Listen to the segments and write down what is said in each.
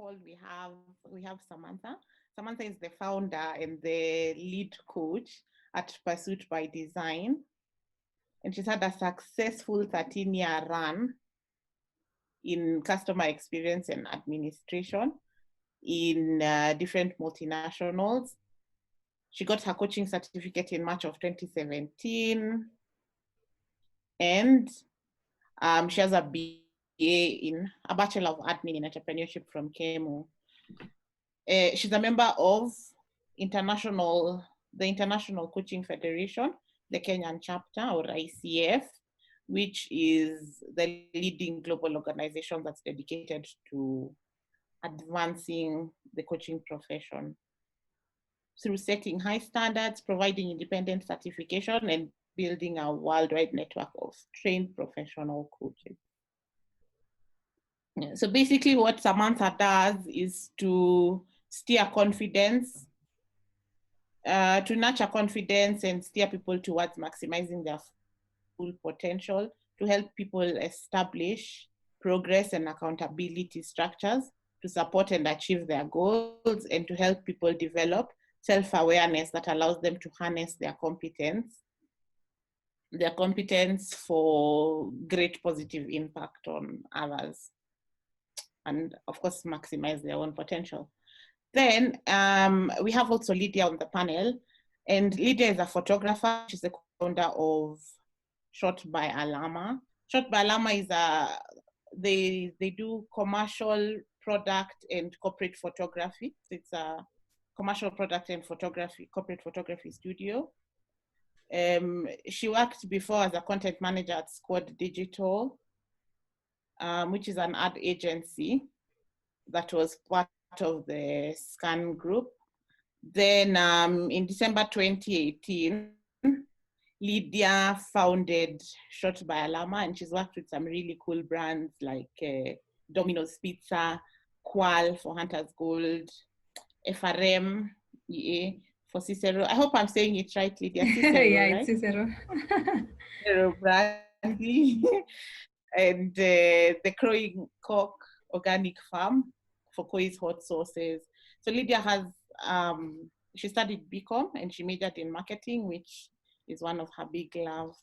call, we have Samantha. Samantha is the founder and the lead coach at Pursuit by Design. And she's had a successful 13-year run in customer experience and administration in different multinationals. She got her coaching certificate in March of 2017. And she has a BA in a Bachelor of Admin in Entrepreneurship from KEMU. She's a member of the International Coaching Federation, the Kenyan chapter, or ICF, which is the leading global organization that's dedicated to advancing the coaching profession through setting high standards, providing independent certification, and building a worldwide network of trained professional coaches. So basically what Samantha does is to steer confidence, to nurture confidence and steer people towards maximizing their full potential, to help people establish progress and accountability structures to support and achieve their goals, and to help people develop self-awareness that allows them to harness their competence for great positive impact on others, and of course maximize their own potential. Then we have also Lydia on the panel, and Lydia is a photographer. She's the founder of Shot by Alama. Shot by Alama is they do commercial product and corporate photography. It's a commercial product and corporate photography studio. She worked before as a content manager at Squad Digital, which is an ad agency that was part of the Scan Group. Then in December 2018, Lydia founded Shot by Alama, and she's worked with some really cool brands like Domino's Pizza, Qual for Hunter's Gold, FRM, EA for Cicero. I hope I'm saying it right, Lydia. Cicero, yeah, right? it's Cicero. Cicero Brandy. And the Crowing Cock Organic Farm for Koi's hot sauces. So Lydia has, she studied BCom and she majored in marketing, which is one of her big loves.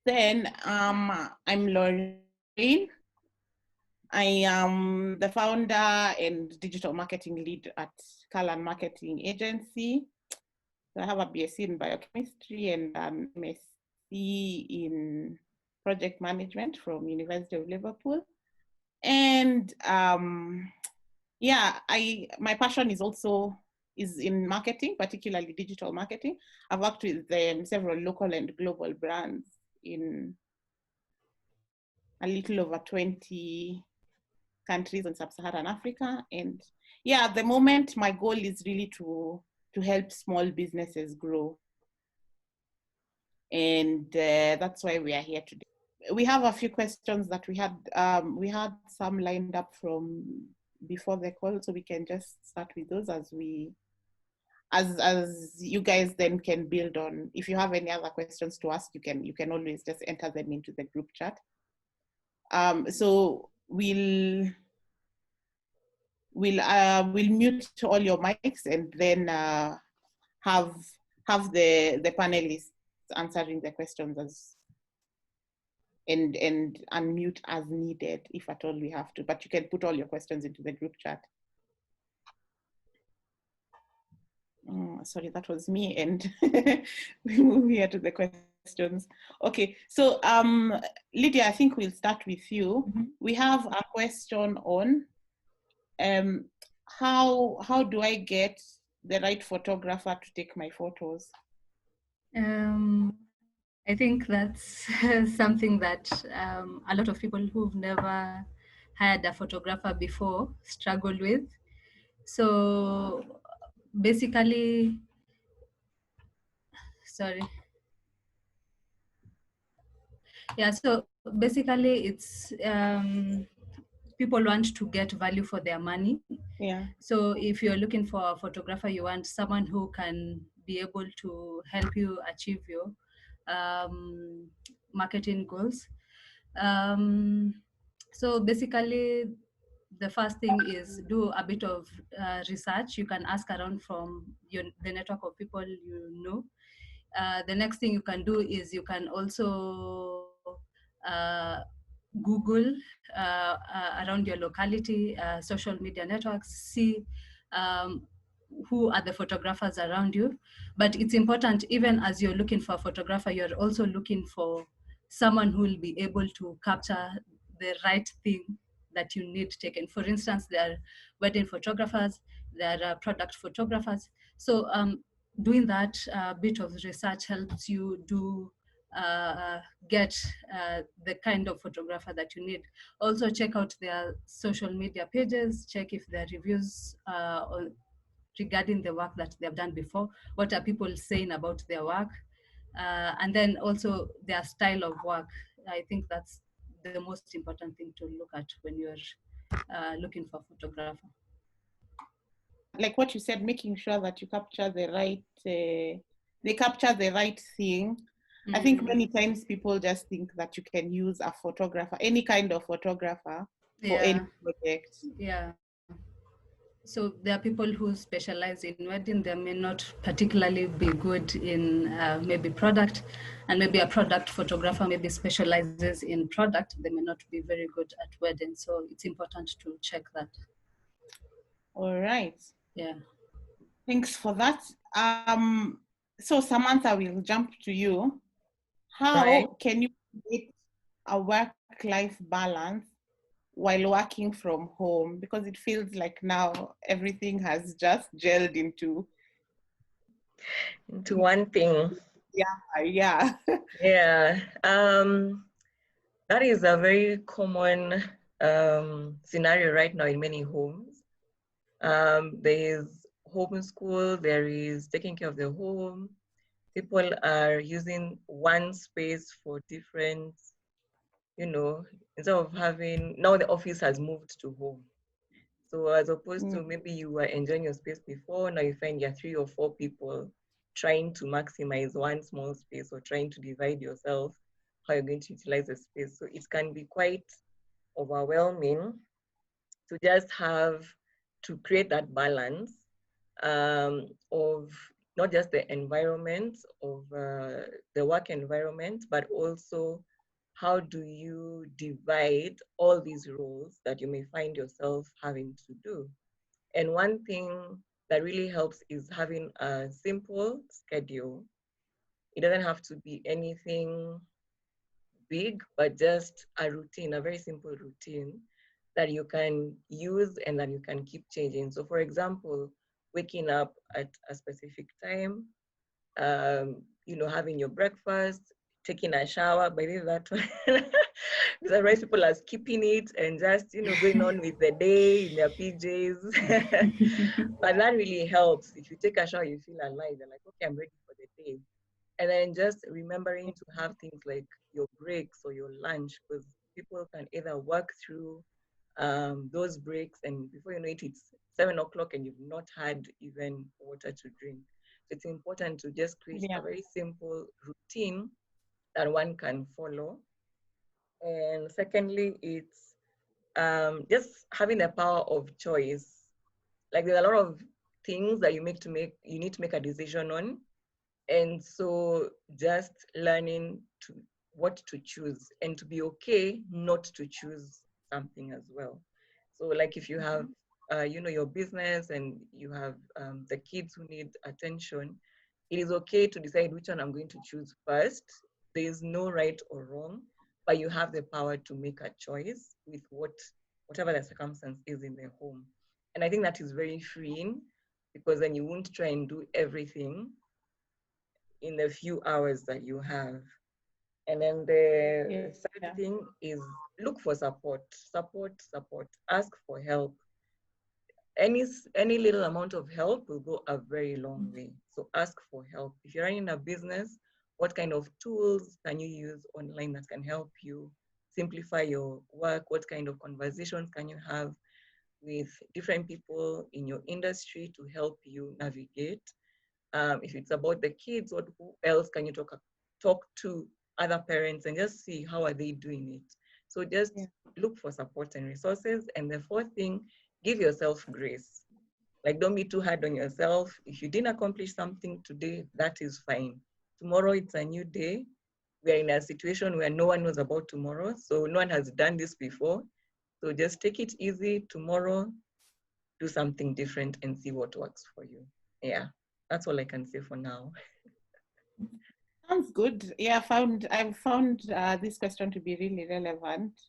Then I'm Lorraine. I am the founder and digital marketing lead at Qallan Marketing Agency. So I have a BSc in biochemistry and an MSc in project management from University of Liverpool. And yeah, my passion is in marketing, particularly digital marketing. I've worked with several local and global brands in a little over 20 countries in sub-Saharan Africa. And yeah, at the moment, my goal is really to help small businesses grow. And that's why we are here today. We have a few questions that we had some lined up from before the call, so we can just start with those as you guys then can build on. If you have any other questions to ask, you can always just enter them into the group chat. So we'll mute all your mics and then have the panelists answering the questions and unmute as needed if at all we have to, but you can put all your questions into the group chat. Sorry, that was me, and we move here to the questions. Okay, so Lydia, I think we'll start with you. Mm-hmm. We have a question on how do I get the right photographer to take my photos? I think that's something that a lot of people who've never had a photographer before struggle with. So basically, so basically it's people want to get value for their money. Yeah. So if you're looking for a photographer, you want someone who can be able to help you achieve your marketing goals. So basically, the first thing is do a bit of research. You can ask around from the network of people you know. The next thing you can do is you can also Google around your locality, social media networks, see um, who are the photographers around you. But it's important, even as you're looking for a photographer, you're also looking for someone who will be able to capture the right thing that you need taken. For instance, there are wedding photographers, there are product photographers. So doing that bit of research helps you do get the kind of photographer that you need. Also check out their social media pages, check if there are reviews regarding the work that they've done before. What are people saying about their work? And then also their style of work. I think that's the most important thing to look at when you're looking for a photographer. Like what you said, making sure that you capture the right, they capture the right thing. I think many times people just think that you can use a photographer, any kind of photographer, for any project. Yeah. So there are people who specialize in wedding. They may not particularly be good in maybe product, and maybe a product photographer maybe specializes in product. They may not be very good at wedding. So it's important to check that. All right. Yeah. Thanks for that. So Samantha, we'll jump to you. How Right. can you create a work-life balance while working from home? Because it feels like now everything has just gelled into one thing. Yeah. Yeah. That is a very common scenario right now in many homes. There is homeschool, there is taking care of the home. People are using one space for different, instead of having, now the office has moved to home. So as opposed to maybe you were enjoying your space before, now you find you're 3 or 4 people trying to maximize one small space or trying to divide yourself, how you're going to utilize the space. So it can be quite overwhelming to just have to create that balance of not just the environment of the work environment, but also how do you divide all these roles that you may find yourself having to do. And one thing that really helps is having a simple schedule. It doesn't have to be anything big, but just a routine, a very simple routine that you can use and that you can keep changing. So for example, waking up at a specific time, having your breakfast, taking a shower, by the way, that one, because otherwise people are skipping it and just, going on with the day in their PJs. But that really helps. If you take a shower, you feel alive. You're like, okay, I'm ready for the day. And then just remembering to have things like your breaks or your lunch, because people can either work through those breaks, and before you know it, it's 7 o'clock and you've not had even water to drink. So it's important to just create a very simple routine that one can follow. And secondly, it's just having the power of choice. Like there's a lot of things that you need to make a decision on. And so just learning what to choose and to be okay not to choose something as well. So like if you have, your business and you have the kids who need attention, it is okay to decide which one I'm going to choose first. There is no right or wrong, but you have the power to make a choice with whatever the circumstance is in the home. And I think that is very freeing, because then you won't try and do everything in the few hours that you have. And then the third thing is look for support. Ask for help. Any little amount of help will go a very long way. So ask for help. If you're running a business, what kind of tools can you use online that can help you simplify your work? What kind of conversations can you have with different people in your industry to help you navigate? If it's about the kids, who else can you talk to, other parents, and just see how are they doing it. So just Yeah. look for support and resources. And the fourth thing, give yourself grace. Like, don't be too hard on yourself. If you didn't accomplish something today, that is fine. Tomorrow, it's a new day. We're in a situation where no one knows about tomorrow. So no one has done this before. So just take it easy. Tomorrow, do something different and see what works for you. Yeah, that's all I can say for now. Sounds good. Yeah, I've found this question to be really relevant,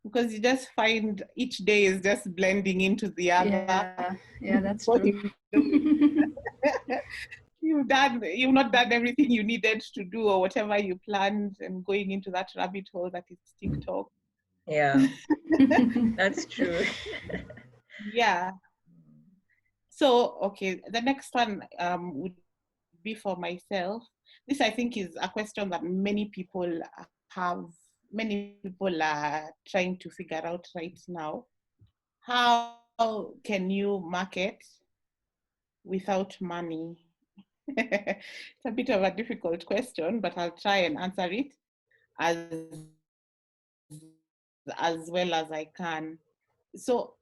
because you just find each day is just blending into the other. Yeah, that's true. You've not done everything you needed to do or whatever you planned, and going into that rabbit hole that is TikTok. Yeah, that's true. Yeah. So, okay, the next one would be for myself. This, I think, is a question that many people are trying to figure out right now. How can you market without money? It's a bit of a difficult question, but I'll try and answer it as well as I can. So,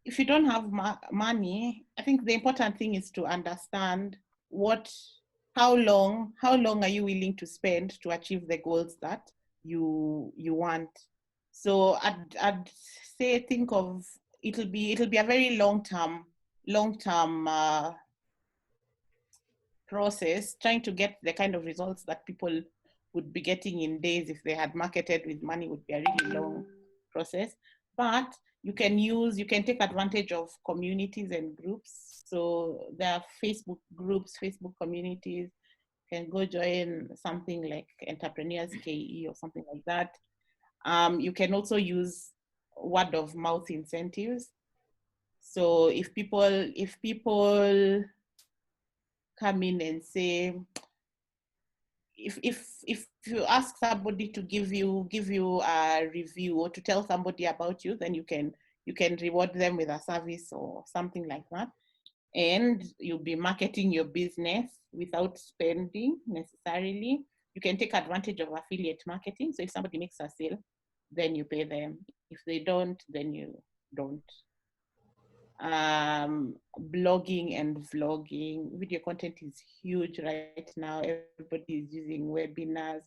if you don't have money, I think the important thing is to understand how long are you willing to spend to achieve the goals that you want. So I'd say, think of, it'll be a very long term process, trying to get the kind of results that people would be getting in days if they had marketed with money. Would be a really long process. But you can take advantage of communities and groups. So there are Facebook groups, Facebook communities. You can go join something like Entrepreneurs KE or something like that. You can also use word of mouth incentives. So if people come in and say, if you ask somebody to give you a review or to tell somebody about you, then you can reward them with a service or something like that, and you'll be marketing your business without spending necessarily. You can take advantage of affiliate marketing. So if somebody makes a sale, then you pay them. If they don't, then you don't. Blogging and vlogging, video content is huge right now. Everybody is using webinars.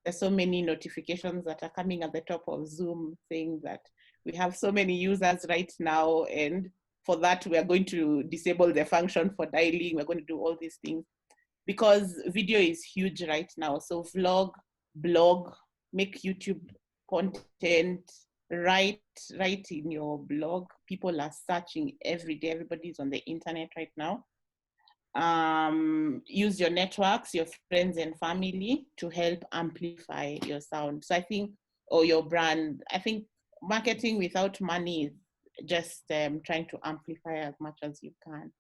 There's so many notifications that are coming at the top of Zoom saying that we have so many users right now, and for that we are going to disable the function for dialing. We're going to do all these things because video is huge right now. So vlog, blog, make YouTube content, write in your blog. People are searching every day. Everybody's on the internet right now. Use your networks, your friends and family to help amplify your sound. So I think, or your brand. I think marketing without money is just trying to amplify as much as you can.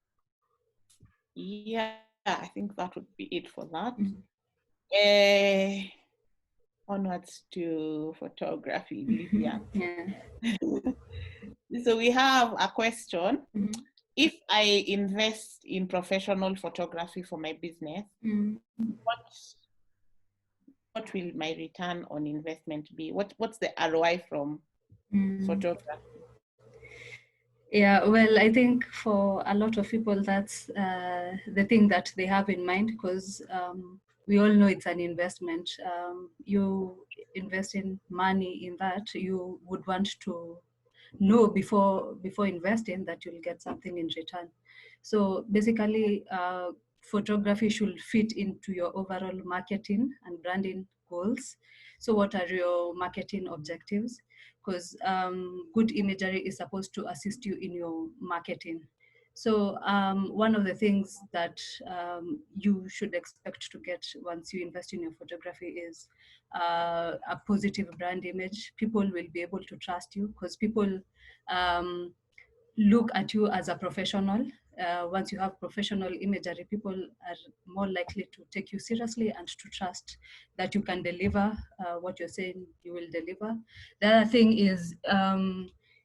Yeah, I think that would be it for that. Onwards to photography, Lydia. Yeah. So we have a question. If I invest in professional photography for my business, what will my return on investment be? What's the ROI from photography? Yeah, well, I think for a lot of people, that's the thing that they have in mind, because we all know it's an investment. You invest in money in that, you would want to know before investing that you'll get something in return. So basically, photography should fit into your overall marketing and branding goals. So what are your marketing objectives? Because good imagery is supposed to assist you in your marketing. So one of the things that you should expect to get once you invest in your photography is a positive brand image. People will be able to trust you because people look at you as a professional. Once you have professional imagery, people are more likely to take you seriously and to trust that you can deliver what you're saying you will deliver. The other thing is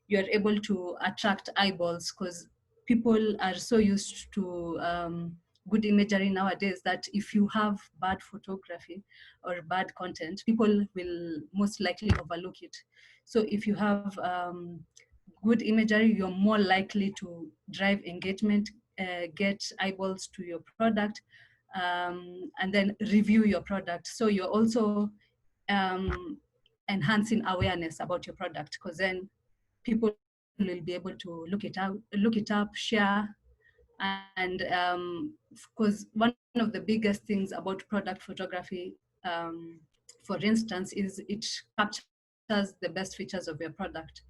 you're able to attract eyeballs because people are so used to good imagery nowadays that if you have bad photography or bad content, people will most likely overlook it. So if you have good imagery, you're more likely to drive engagement, get eyeballs to your product, and then review your product. So you're also enhancing awareness about your product, because then people will be able to look it up, share. And because one of the biggest things about product photography, for instance, is it captures the best features of your product.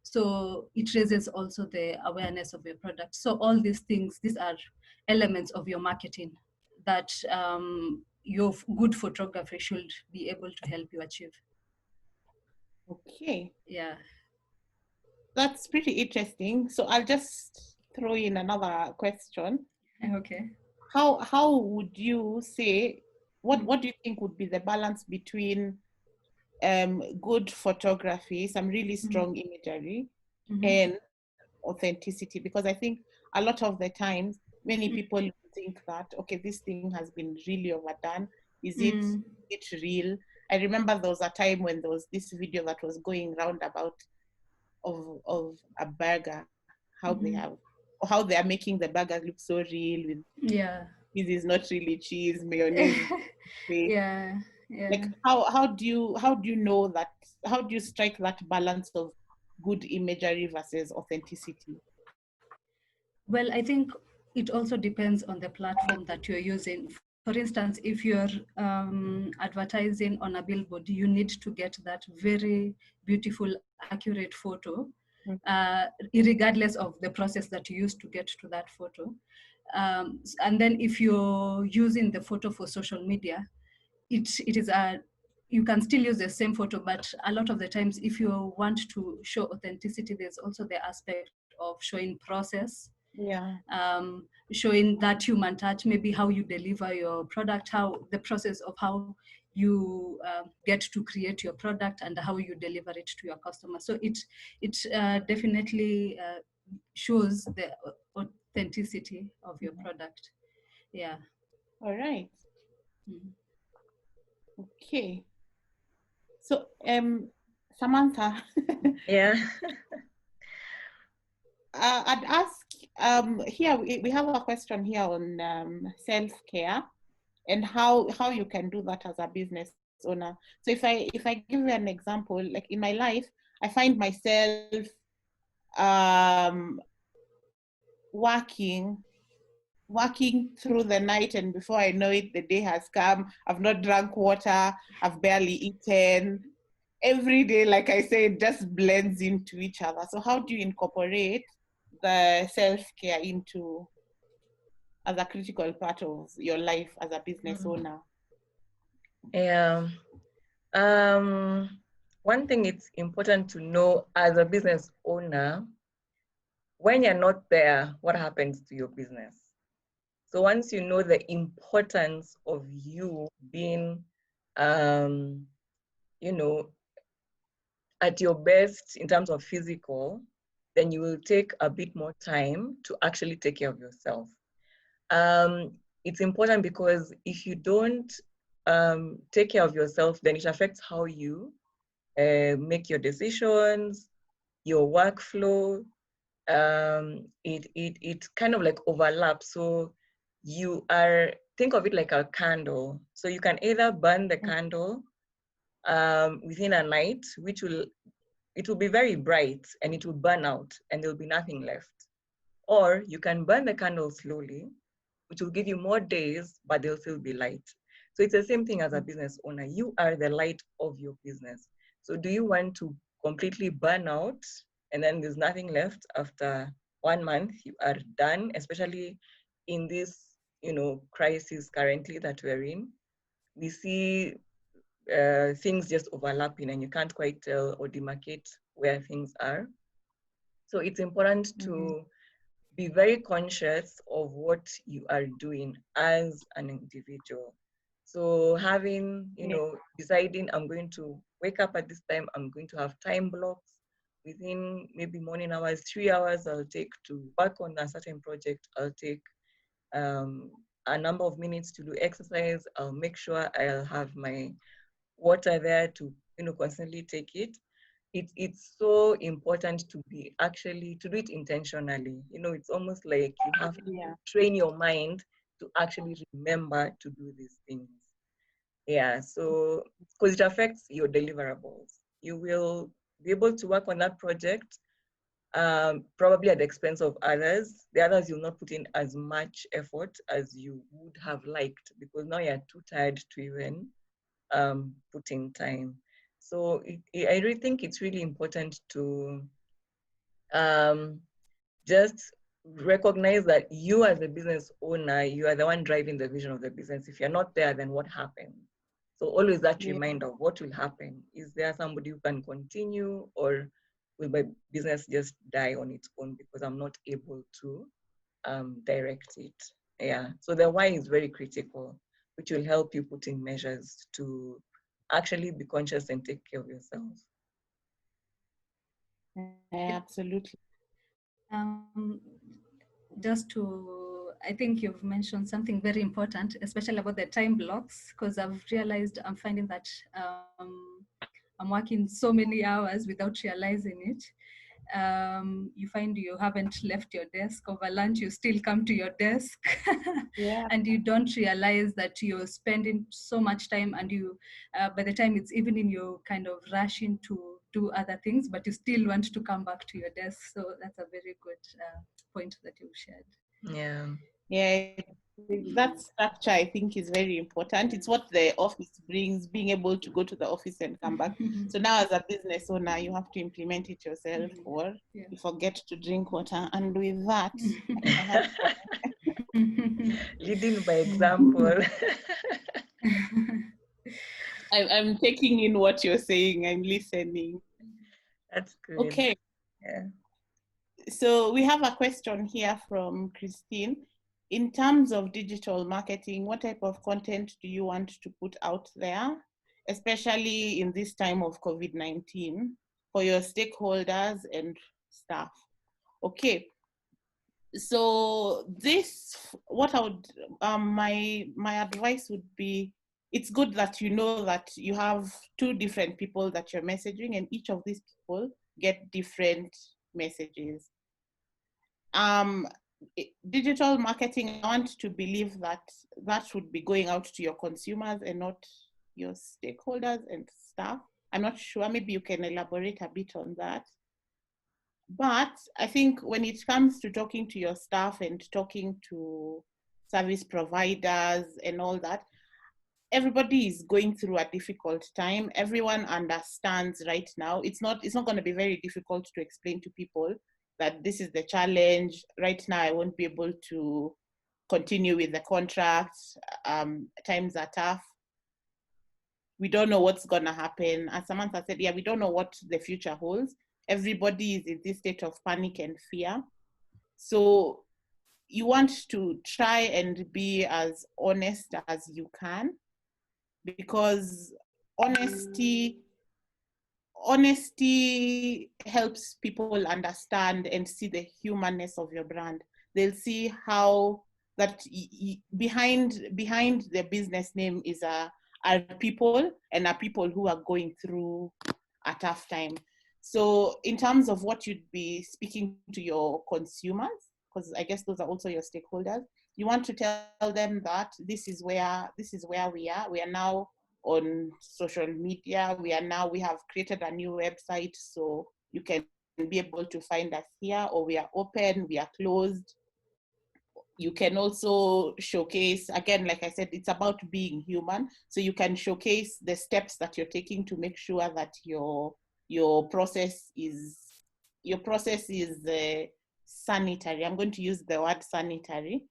So it raises also the awareness of your product. So all these things, these are elements of your marketing that your good photography should be able to help you achieve. Okay. Yeah. That's pretty interesting. So I'll just throw in another question. Okay. How would you say, what do you think would be the balance between good photography, some really strong imagery, and authenticity? Because I think a lot of the times, many people think that, okay, this thing has been really overdone. Is it real? I remember there was a time when there was this video that was going round about of a burger, how they are making the burger look so real with cheese is not really cheese, mayonnaise is fake. Yeah. Like how do you know that, how do you strike that balance of good imagery versus authenticity? Well, I think it also depends on the platform that you're using. For instance, if you're advertising on a billboard, you need to get that very beautiful, accurate photo, regardless of the process that you use to get to that photo. And then if you're using the photo for social media, it is you can still use the same photo, but a lot of the times, if you want to show authenticity, there's also the aspect of showing process, showing that human touch, maybe how you deliver your product, how the process of how you get to create your product and how you deliver it to your customer. So it definitely shows the authenticity of your product. Yeah. All right. Okay. So Samantha. Yeah. I'd ask, here we have a question here on self-care and how you can do that as a business owner. So if I give you an example, like in my life, I find myself working through the night, and before I know it, the day has come. I've not drank water, I've barely eaten. Every day, like I said, just blends into each other. So how do you incorporate the self-care into as a critical part of your life as a business owner? Yeah. One thing it's important to know as a business owner, when you're not there, what happens to your business? So once you know the importance of you being, you know, at your best in terms of physical, then you will take a bit more time to actually take care of yourself. It's important because if you don't take care of yourself, then it affects how you make your decisions, your workflow. It kind of like overlaps. So you are, think of it like a candle. So you can either burn the candle within a night, it will be very bright and it will burn out and there'll be nothing left. Or you can burn the candle slowly, which will give you more days, but they'll still be light. So it's the same thing as a business owner. You are the light of your business. So do you want to completely burn out and then there's nothing left after 1 month? You are done, especially in this, crisis currently that we're in. We see things just overlapping and you can't quite tell or demarcate where things are. So it's important to be very conscious of what you are doing as an individual. So having, deciding I'm going to wake up at this time, I'm going to have time blocks within maybe morning hours, 3 hours I'll take to work on a certain project. I'll take a number of minutes to do exercise, I'll make sure I'll have my water there to, constantly take it. It's so important to do it intentionally. It's almost like you have to train your mind to actually remember to do these things. Yeah, so because it affects your deliverables. You will be able to work on that project, probably at the expense of others. The others, you'll not put in as much effort as you would have liked, because now you're too tired to even put in time. So I really think it's really important to just recognize that you as a business owner, you are the one driving the vision of the business. If you're not there, then what happens? So always that reminder of what will happen. Is there somebody who can continue, or will my business just die on its own because I'm not able to direct it? Yeah, so the why is very critical, which will help you put in measures to actually be conscious and take care of yourself. Absolutely. Just to, I think you've mentioned something very important, especially about the time blocks, because I've realized I'm finding that I'm working so many hours without realizing it. You find you haven't left your desk over lunch, you still come to your desk and you don't realize that you're spending so much time, and you by the time it's evening, you're kind of rushing to do other things, but you still want to come back to your desk. So that's a very good point that you've shared. Yeah, that structure I think is very important. It's what the office brings, being able to go to the office and come back. So now as a business owner, you have to implement it yourself, or you forget to drink water. And with that, leading by example. I'm taking in what you're saying. I'm listening. That's good. Okay. Yeah. So we have a question here from Christine. In terms of digital marketing, what type of content do you want to put out there, especially in this time of COVID-19, for your stakeholders and staff? Okay. So this, what I would, my advice would be, it's good that you know that you have two different people that you're messaging, and each of these people get different messages. Digital marketing, I want to believe that that should be going out to your consumers and not your stakeholders and staff. I'm not sure, maybe you can elaborate a bit on that. But I think when it comes to talking to your staff and talking to service providers and all that, everybody is going through a difficult time. Everyone understands right now. It's not going to be very difficult to explain to people that this is the challenge. Right now, I won't be able to continue with the contract. Times are tough. We don't know what's going to happen. As Samantha said, we don't know what the future holds. Everybody is in this state of panic and fear. So you want to try and be as honest as you can, because honesty helps people understand and see the humanness of your brand. They'll see how that behind the business name are people, and are people who are going through a tough time. So in terms of what you'd be speaking to your consumers, because I guess those are also your stakeholders, you want to tell them that this is where we are. We are now on social media. We have created a new website, so you can be able to find us here, or we are open, we are closed. You can also showcase, again, like I said, it's about being human. So you can showcase the steps that you're taking to make sure that your process is sanitary. I'm going to use the word sanitary.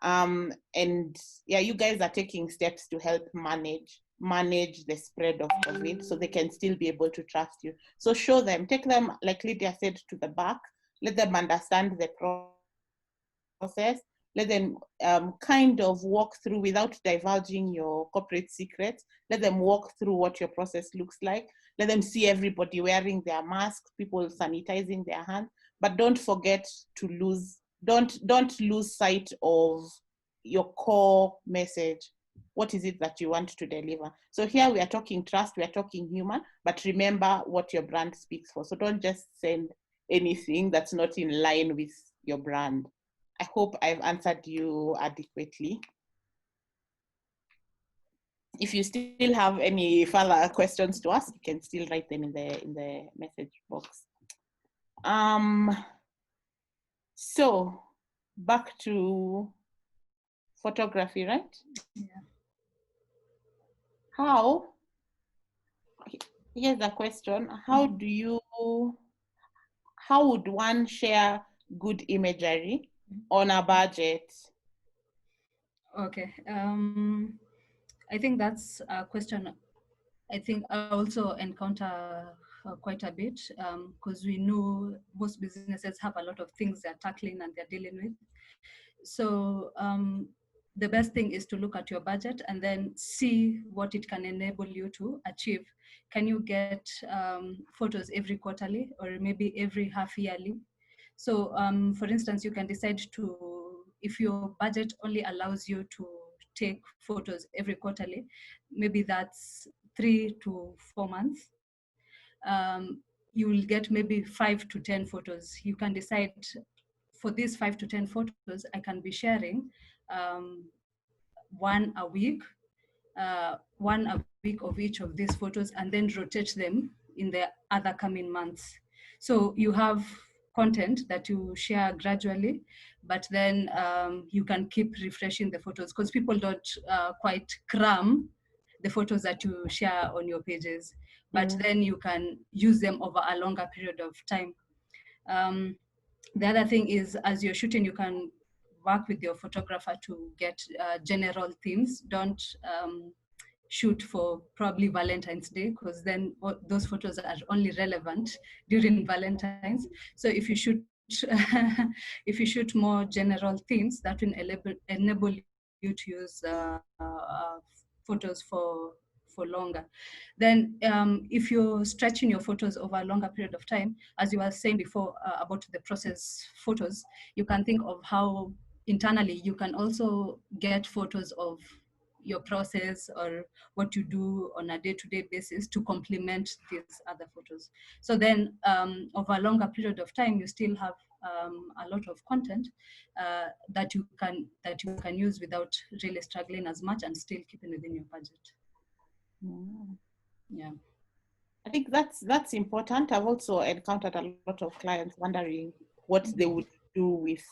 And you guys are taking steps to help manage the spread of COVID, so they can still be able to trust you. So show them, take them, like Lydia said, to the back, let them understand the process, let them kind of walk through, without divulging your corporate secrets, let them walk through what your process looks like. Let them see everybody wearing their masks, people sanitizing their hands, but don't forget to don't lose sight of your core message. What is it that you want to deliver? So here we are talking trust, we are talking human, but remember what your brand speaks for. So don't just send anything that's not in line with your brand. I hope I've answered you adequately. If you still have any further questions to ask, you can still write them in the message box. So back to photography, right? Yeah. How? Here's a question. How would one share good imagery on a budget? Okay. I think that's a question I think I also encounter quite a bit because we know most businesses have a lot of things they're tackling and they're dealing with. So the best thing is to look at your budget and then see what it can enable you to achieve. Can you get photos every quarterly or maybe every half yearly? So for instance, you can decide to, if your budget only allows you to take photos every quarterly, maybe that's 3 to 4 months. You will get maybe 5 to 10 photos. You can decide for these 5 to 10 photos, I can be sharing one a week of each of these photos and then rotate them in the other coming months. So you have content that you share gradually, but then you can keep refreshing the photos because people don't quite cram the photos that you share on your pages, but then you can use them over a longer period of time. The other thing is, as you're shooting, you can work with your photographer to get general themes. Don't shoot for probably Valentine's Day, because then those photos are only relevant during Valentine's. So if you shoot if you shoot more general themes, that will enable you to use photos for longer. Then if you're stretching your photos over a longer period of time, as you were saying before about the process photos, you can think of how internally you can also get photos of your process or what you do on a day-to-day basis to complement these other photos. So then over a longer period of time, you still have a lot of content that you can use without really struggling as much and still keeping within your budget. Yeah, I think that's important. I've also encountered a lot of clients wondering what they would do with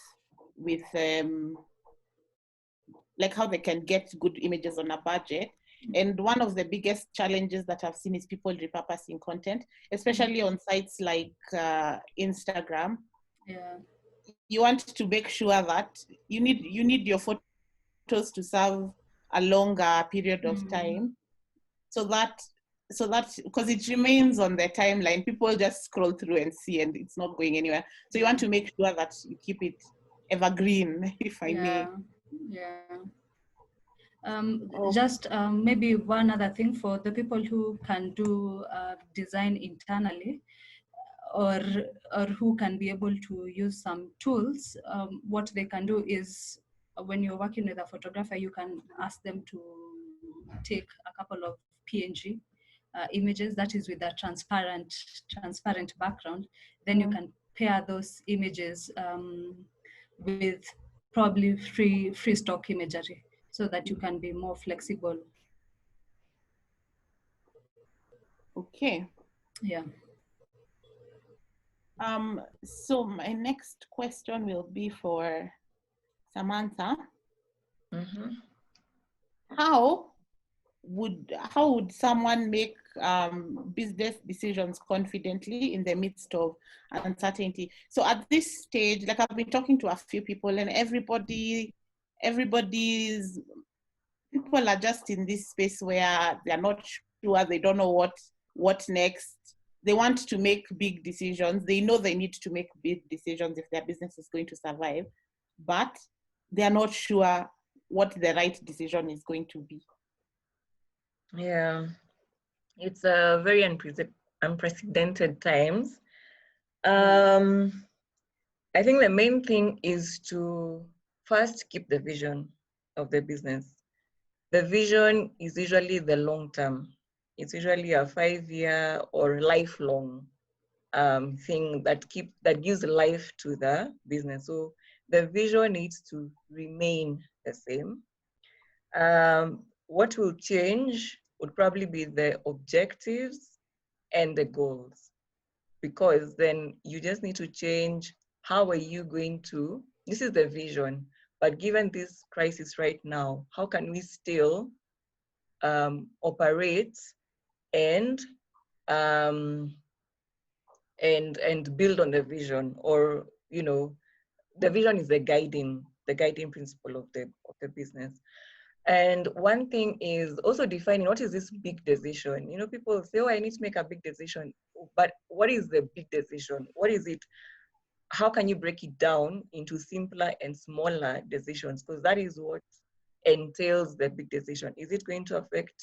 like how they can get good images on a budget. And one of the biggest challenges that I've seen is people repurposing content, especially on sites like Instagram. Yeah. You want to make sure that you need your photos to serve a longer period of time, so that because it remains on the timeline, people just scroll through and see, and it's not going anywhere. So you want to make sure that you keep it evergreen, if I may. Yeah. Just maybe one other thing for the people who can do design internally, or who can be able to use some tools. What they can do is, when you're working with a photographer, you can ask them to take a couple of PNG images, that is with a transparent background. Then you can pair those images with probably free stock imagery, so that you can be more flexible. Okay. Yeah. So my next question will be for Samantha. How would someone make business decisions confidently in the midst of uncertainty? So at this stage, like I've been talking to a few people, and people are just in this space where they're not sure, they don't know what next. They want to make big decisions. They know they need to make big decisions if their business is going to survive, but they're not sure what the right decision is going to be. Yeah, it's a very unprecedented times. I think the main thing is to first keep the vision. of the business. The vision is usually the long term. It's usually a 5-year or lifelong thing that gives life to the business. So the vision needs to remain the same. What will change would probably be the objectives and the goals, because then you just need to change how are you going to, this is the vision, but given this crisis right now, how can we still operate and build on the vision, or the vision is the guiding principle of the business. And one thing is also defining what is this big decision. People say, oh, I need to make a big decision, but what is the big decision? What is it? How can you break it down into simpler and smaller decisions? Because that is what entails the big decision. Is it going to affect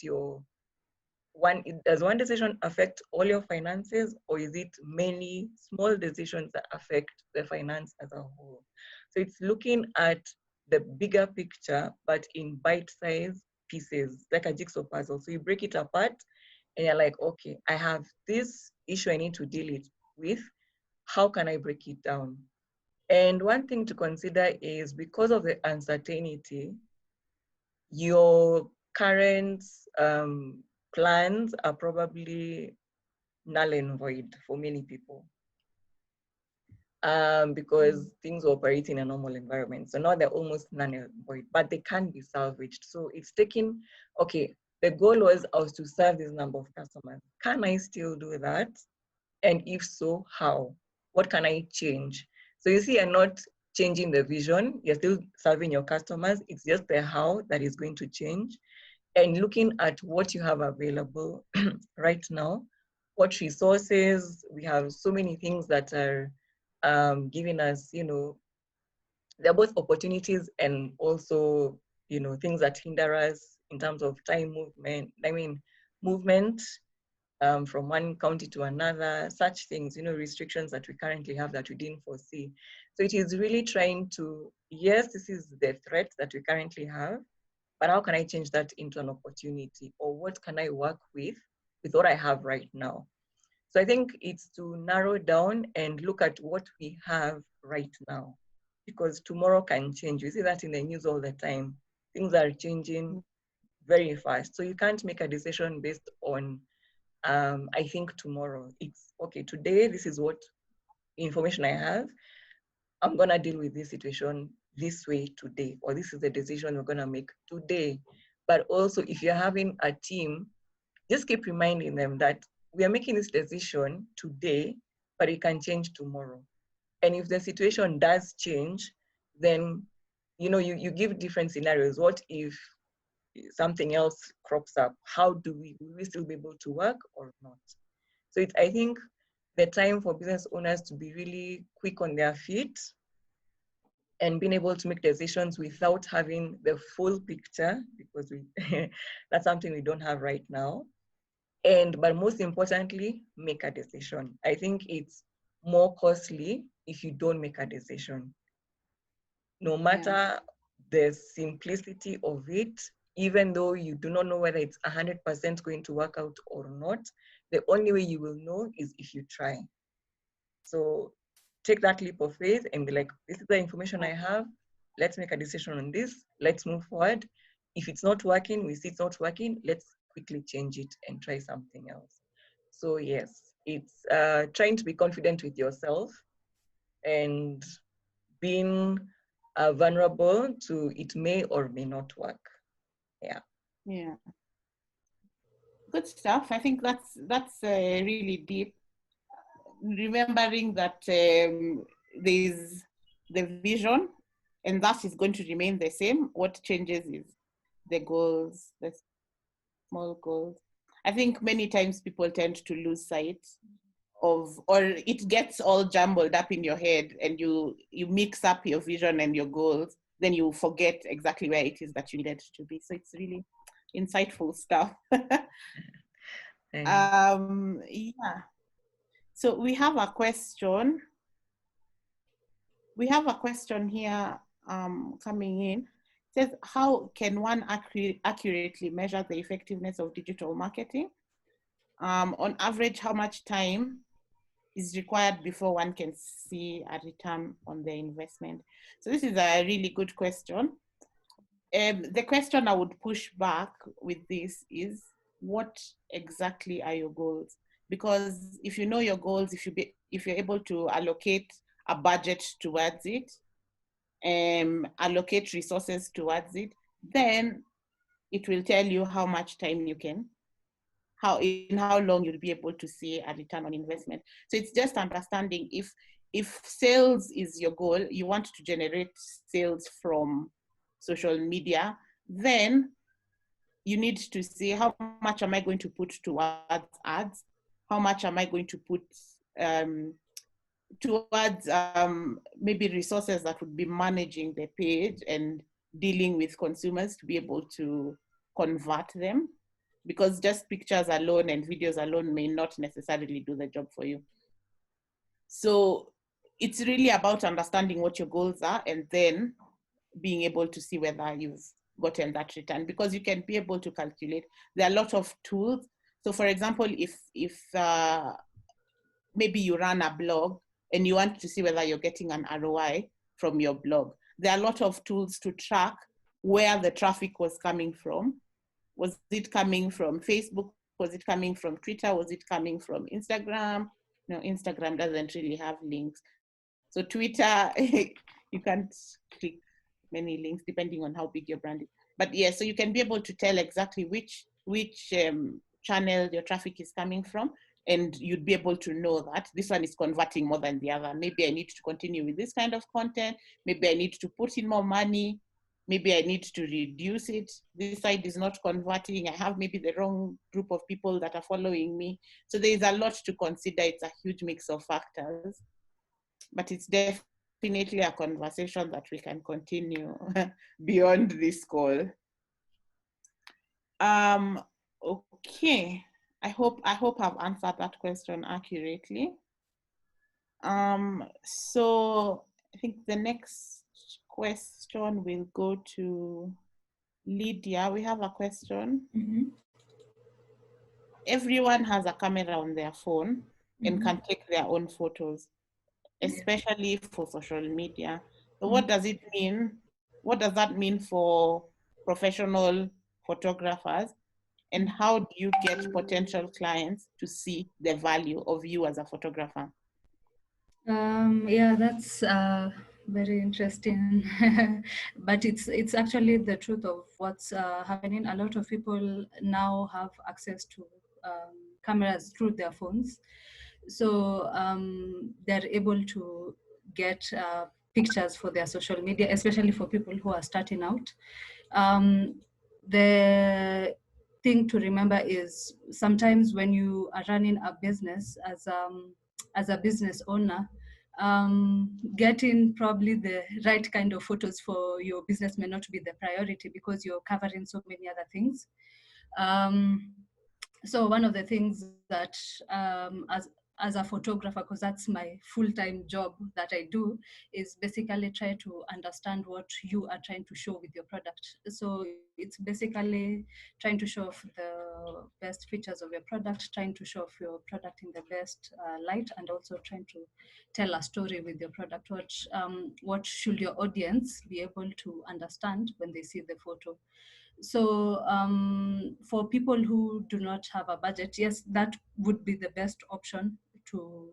does one decision affect all your finances, or is it many small decisions that affect the finance as a whole? So it's looking at the bigger picture, but in bite-sized pieces, like a jigsaw puzzle. So you break it apart and you're like, okay, I have this issue I need to deal with. How can I break it down? And one thing to consider is, because of the uncertainty, your current plans are probably null and void for many people, because things operate in a normal environment. So now they're almost null and void, but they can be salvaged. So it's taking, okay, the goal was I was to serve this number of customers. Can I still do that? And if so, how? What can I change? So you see, you're not changing the vision, you're still serving your customers. It's just the how that is going to change. And looking at what you have available right now, what resources, we have so many things that are giving us, they're both opportunities and also, things that hinder us in terms of time movement from one county to another, such things, restrictions that we currently have that we didn't foresee. So it is really trying to, yes, this is the threat that we currently have, but how can I change that into an opportunity? Or what can I work with what I have right now? So I think it's to narrow down and look at what we have right now, because tomorrow can change. We see that in the news all the time. Things are changing very fast. So you can't make a decision based on, I think tomorrow. It's, okay, today, this is what information I have. I'm gonna deal with this situation this way today, or this is the decision we're gonna make today. But also, if you're having a team, just keep reminding them that we are making this decision today, but it can change tomorrow. And if the situation does change, then you give different scenarios. What if something else crops up? How will we still be able to work or not? So it's, I think, the time for business owners to be really quick on their feet and being able to make decisions without having the full picture, because that's something we don't have right now. But most importantly, make a decision. I think it's more costly if you don't make a decision. No matter the simplicity of it, even though you do not know whether it's 100% going to work out or not, the only way you will know is if you try. So take that leap of faith and be like, this is the information I have. Let's make a decision on this. Let's move forward. If it's not working, we see it's not working, let's quickly change it and try something else. So yes, it's trying to be confident with yourself and being vulnerable to it may or may not work. Yeah. Good stuff. I think that's really deep. Remembering that there's the vision, and that is going to remain the same. What changes is the goals, the small goals. I think many times people tend to lose sight of, or it gets all jumbled up in your head, and you mix up your vision and your goals, then you forget exactly where it is that you needed to be. So it's really insightful stuff. Yeah. So we have a question. We have a question here coming in. It says, how can one accurately measure the effectiveness of digital marketing? On average, how much time is required before one can see a return on their investment? So this is a really good question. The question I would push back with this is, what exactly are your goals? Because if you know your goals, if you're able to allocate a budget towards it, allocate resources towards it, then it will tell you how much time you can, in how long you'll be able to see a return on investment. So it's just understanding, if sales is your goal, you want to generate sales from social media, then you need to see, how much am I going to put towards ads? How much am I going to put towards maybe resources that would be managing the page and dealing with consumers to be able to convert them? Because just pictures alone and videos alone may not necessarily do the job for you. So it's really about understanding what your goals are and then being able to see whether you've gotten that return, because you can be able to calculate. There are a lot of tools. So for example, if maybe you run a blog and you want to see whether you're getting an ROI from your blog, there are a lot of tools to track where the traffic was coming from. Was it coming from Facebook? Was it coming from Twitter? Was it coming from Instagram? No, Instagram doesn't really have links. So Twitter, you can't click many links depending on how big your brand is. But yeah, so you can be able to tell exactly which channel your traffic is coming from, and you'd be able to know that this one is converting more than the other. Maybe I need to continue with this kind of content. Maybe I need to put in more money. Maybe I need to reduce it. This side is not converting. I have maybe the wrong group of people that are following me. So there's a lot to consider. It's a huge mix of factors, but it's definitely a conversation that we can continue beyond this call. Okay, I hope I've answered that question accurately. So I think the next question will go to Lydia. We have a question. Mm-hmm. Everyone has a camera on their phone and Mm-hmm. can take their own photos, especially for social media. So Mm-hmm. what does it mean? What does that mean for professional photographers? And how do you get potential clients to see the value of you as a photographer? Yeah, that's very interesting. But it's actually the truth of what's happening. A lot of people now have access to cameras through their phones, so they're able to get pictures for their social media, especially for people who are starting out. The thing to remember is, sometimes when you are running a business as a business owner, getting probably the right kind of photos for your business may not be the priority, because you're covering so many other things. So one of the things that as a photographer, because that's my full-time job that I do, is basically try to understand what you are trying to show with your product. So it's basically trying to show off the best features of your product, trying to show off your product in the best light, and also trying to tell a story with your product. What should your audience be able to understand when they see the photo? So for people who do not have a budget, yes, that would be the best option to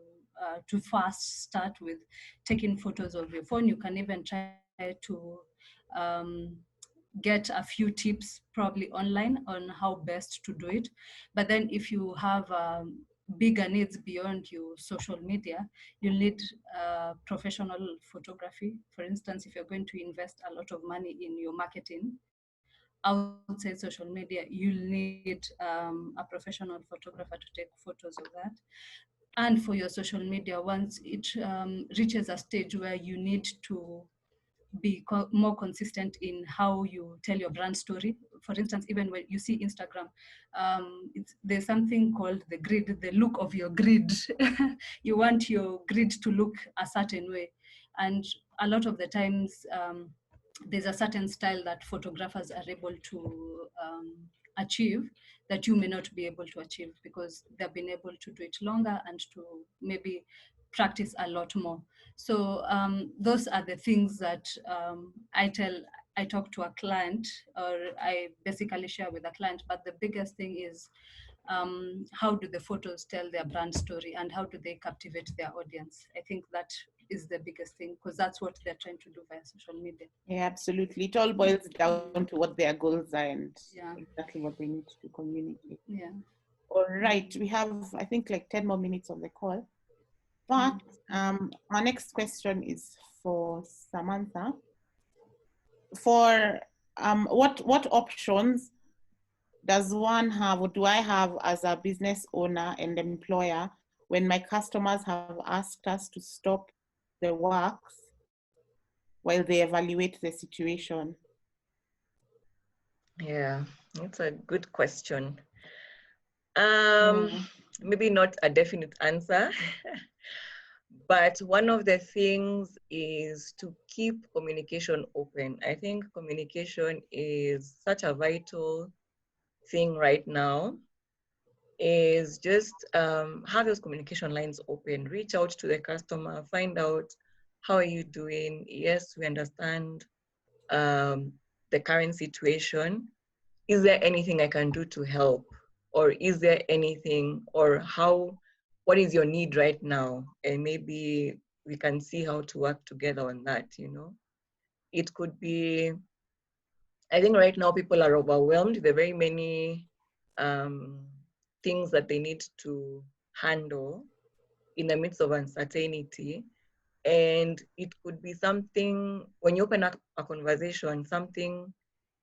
first start with taking photos of your phone. You can even try to get a few tips probably online on how best to do it. But then if you have bigger needs beyond your social media, you need professional photography. For instance, if you're going to invest a lot of money in your marketing outside social media, you'll need a professional photographer to take photos of that. And for your social media, once it reaches a stage where you need to be more consistent in how you tell your brand story. For instance, even when you see Instagram, there's something called the grid, the look of your grid. You want your grid to look a certain way. And a lot of the times, there's a certain style that photographers are able to achieve that you may not be able to achieve because they've been able to do it longer and to maybe practice a lot more. So those are the things that I talk to a client, or I basically share with a client. But the biggest thing is how do the photos tell their brand story and how do they captivate their audience? I think that is the biggest thing because that's what they're trying to do via social media. Yeah, absolutely. It all boils down to what their goals are and Yeah. exactly what they need to communicate. Yeah. All right, we have, I think, like 10 more minutes on the call. But our next question is for Samantha. For what options does one have, or do I have as a business owner and employer when my customers have asked us to stop the works while they evaluate the situation? Yeah, that's a good question. Yeah. Maybe not a definite answer, but one of the things is to keep communication open. I think communication is such a vital thing right now. Is just have those communication lines open, reach out to the customer, find out how are you doing. Yes, we understand the current situation. Is there anything I can do to help? Or is there anything, or what is your need right now? And maybe we can see how to work together on that, you know? It could be, I think right now people are overwhelmed. There are very many things that they need to handle in the midst of uncertainty. And it could be something, when you open up a conversation,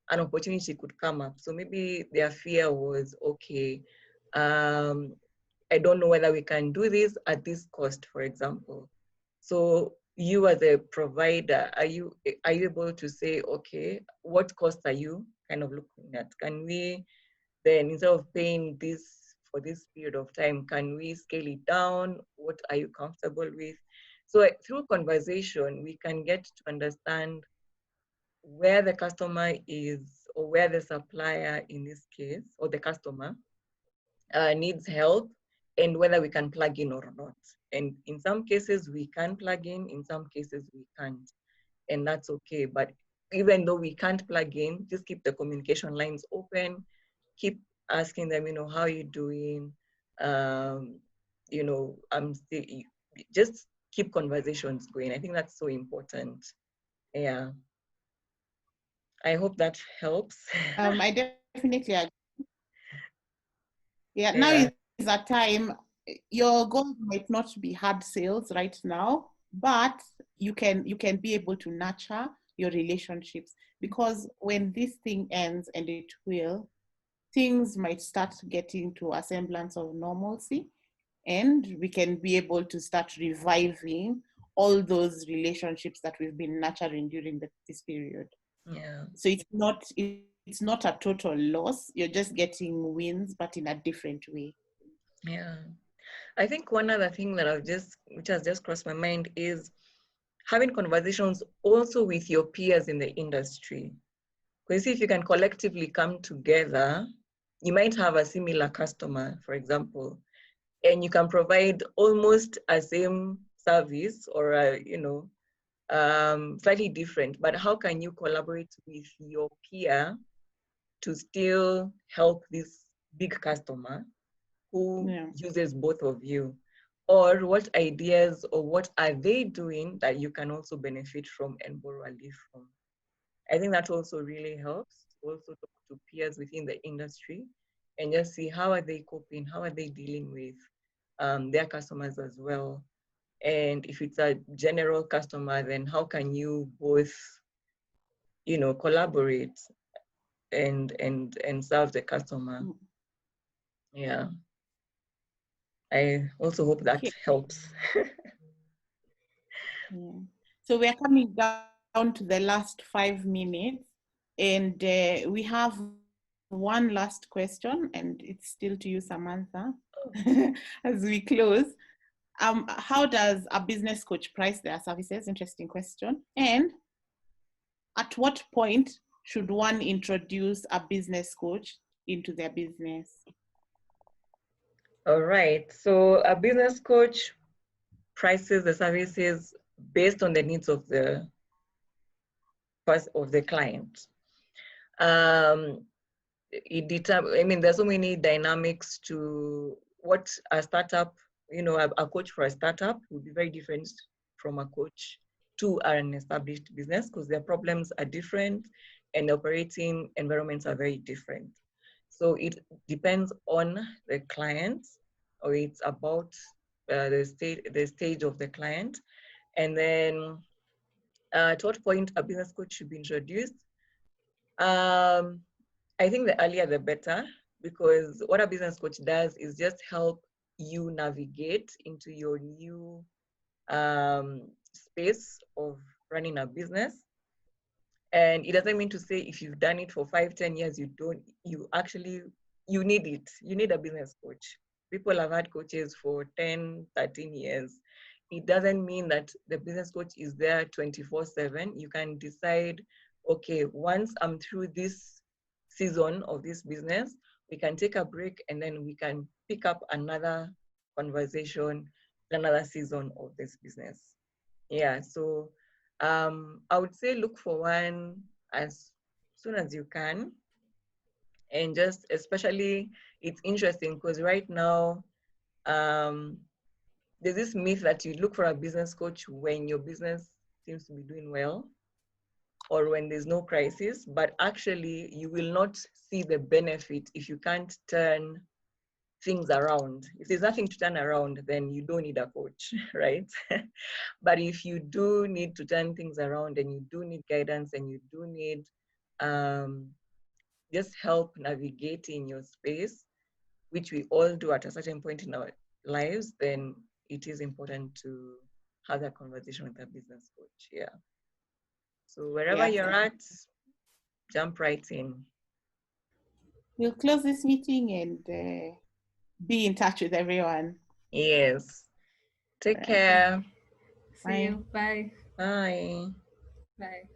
an opportunity could come up. So maybe their fear was, okay, I don't know whether we can do this at this cost, for example. So you as a provider, are you able to say, okay, what costs are you kind of looking at? Can we then, instead of paying this for this period of time, can we scale it down? What are you comfortable with? So through conversation, we can get to understand where the customer is, or where the supplier in this case, or the customer needs help, and whether we can plug in or not. And in some cases we can plug in some cases we can't. And that's okay. But even though we can't plug in, just keep the communication lines open, keep asking them, how are you doing? I'm still, just keep conversations going. I think that's so important. Yeah. I hope that helps. I definitely agree. Yeah, now Yeah. is a time, your goal might not be hard sales right now, but you can be able to nurture your relationships, because when this thing ends, and it will, things might start getting to a semblance of normalcy, and we can be able to start reviving all those relationships that we've been nurturing during this period. Yeah. So it's not a total loss. You're just getting wins, but in a different way. Yeah. I think one other thing which has just crossed my mind is having conversations also with your peers in the industry. Because if you can collectively come together, you might have a similar customer, for example, and you can provide almost a same service, or slightly different, but how can you collaborate with your peer to still help this big customer who uses both of you? Or what ideas, or what are they doing that you can also benefit from and borrow a leaf from? I think that also really helps. Also talk to peers within the industry and just see how are they coping, how are they dealing with their customers as well. And if it's a general customer, then how can you both, collaborate and serve the customer? Yeah. I also hope that helps. Yeah. So we're coming down to the last 5 minutes, and we have one last question, and it's still to you, Samantha, as we close. How does a business coach price their services? Interesting question. And at what point should one introduce a business coach into their business? All right. So a business coach prices the services based on the needs of the client. I mean, there's so many dynamics to what a startup, a coach for a startup would be very different from a coach to an established business, because their problems are different and the operating environments are very different. So it depends on the client, or it's about the stage of the client. And then at what point a business coach should be introduced? I think the earlier the better, because what a business coach does is just help you navigate into your new space of running a business. And it doesn't mean to say if you've done it for 5-10 years, you need it. You need a business coach. People have had coaches for 10-13 years. It doesn't mean that the business coach is there 24/7. You can decide, okay, once I'm through this season of this business, we can take a break and then we can pick up another conversation, another season of this business. Yeah, so I would say look for one as soon as you can. And just especially, it's interesting because right now, there's this myth that you look for a business coach when your business seems to be doing well or when there's no crisis, but actually you will not see the benefit if you can't turn things around. If there's nothing to turn around, then you don't need a coach, right? But if you do need to turn things around and you do need guidance and you do need just help navigating your space, which we all do at a certain point in our lives, then it is important to have that conversation with a business coach. Yeah. So wherever you're at, jump right in. We'll close this meeting and be in touch with everyone. Yes. Take care. See you. Bye. Bye. Bye.